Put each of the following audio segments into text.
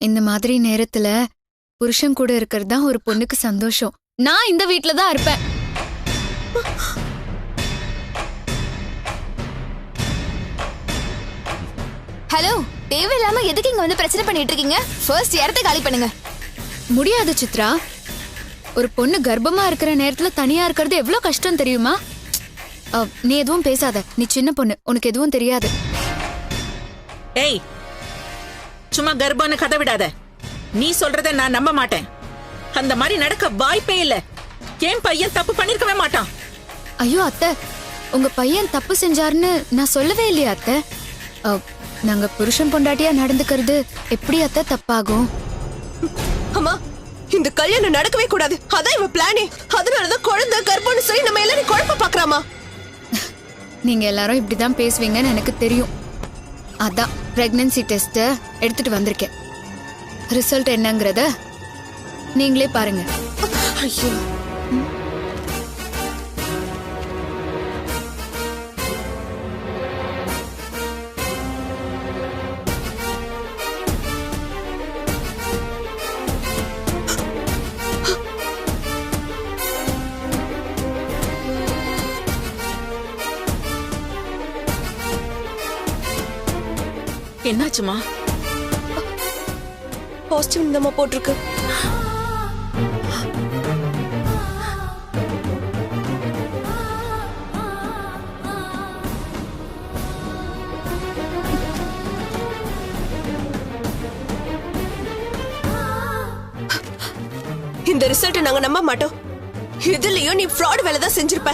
இந்த மாதிரி நேரத்துல புருஷன் கூட இருக்கிறது தான் ஒரு பொண்ணுக்கு சந்தோஷம். நான் இந்த வீட்ல தான் இருப்பேன். ஹலோ, தேவையில்லாம எதுக்கு இங்க வந்து பிரச்சனை பண்ணிட்டு இருக்கீங்க? ஃபர்ஸ்ட் இடத்தை காலி பண்ணுங்க. முடியாது சித்ரா. ஒரு பொண்ணு கர்ப்பமா இருக்கிற நேரத்துல தனியா இருக்கிறது எவ்வளவு கஷ்டம் தெரியுமா? நீ எதுவும் பேசாத. நீ சின்ன பொண்ணு, உனக்கு எதுவும் தெரியாது. ஏய், சும்மா கர்ப்பம்னு கதை விடாத. நீ சொல்றத நான் நம்ப மாட்டேன். அந்த மாதிரி நடக்க வாய்ப்பே இல்ல. என் பையன் தப்பு பண்ணிருக்கவே மாட்டான். ஐயோ அத்தை, உங்க பையன் தப்பு செஞ்சாருன்னு நான் சொல்லவே இல்லையா அத்தை? நாங்க புருஷன் பொண்டாட்டியா நடந்துக்கிறது எப்படி அத்தை தப்பாகும்? அம்மா, இந்த கல்யாணம் நடக்கவே கூடாது. அதான் இவ பிளானே. அதனாலதான் குழந்தை கர்ப்பம்னு சொல்லி நம்ம எல்லாரும் குழப்ப பாக்குறாமா. நீங்க எல்லாரும் இப்படிதான் பேசுவீங்கன்னு எனக்கு தெரியும். அதான் பிரெக்னன்சி டெஸ்ட் எடுத்துட்டு வந்திருக்கேன். ரிசல்ட் என்னங்கறத நீங்களே பாருங்க. ஐயோ, என்னாச்சுமா? பாசிட்டிவ் இந்தமா போட்டிருக்கு. இந்த ரிசல்ட் நாங்க நம்ப மாட்டோம். இதுலயும் நீ ஃப்ராட் வேலை தான் செஞ்சிருப்ப.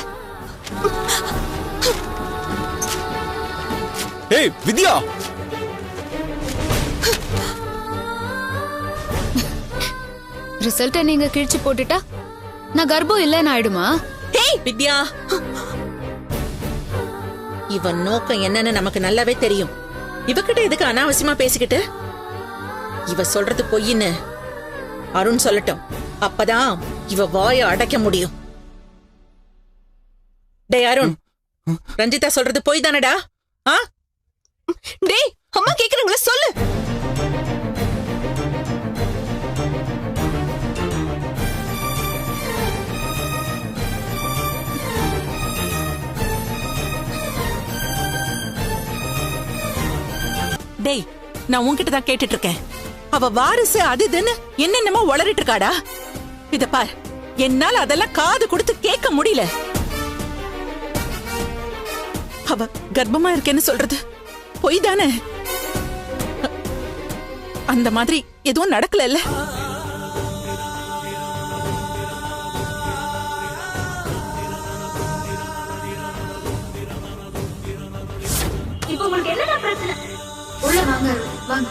ஏய் வித்யா, ரிசல்ட்ட நீங்க கிழிச்சு போட்டுட்டா நான் கர்ப்பம் இல்லைன்னு ஆயிடுமா? ஏய் வித்யா, இவன் நோக்கம் என்னன்னு நமக்கு நல்லாவே தெரியும். இவகிட்ட எதுக்கு அனாவசியமா பேசிக்கிட்டு? இவ சொல்றது பொய்ன்னு அருண் சொல்லட்டும். அப்பதான் இவ வாய அடைக்க முடியும். டேய் அருண், ரஞ்சிதா சொல்றது பொய் தானடா? டேய், அம்மா கேக்குறாங்களே, சொல்லு. டேய், நான் உன்கிட்ட தான் கேட்டுட்டு இருக்கேன். அவ வாரிசு அது இதுன்னு என்னென்னமோ வளரிட்டு இருக்காடா. இத பார், என்னால அதெல்லாம் காது கொடுத்து கேட்க முடியல. அவ கர்ப்பமா இருக்கேன்னு சொல்றது பொய் தானே? அந்த மாதிரி எதுவும் நடக்கல. இப்போ உங்களுக்கு என்ன பிரச்சனை? உள்ள வாங்க, வாங்க.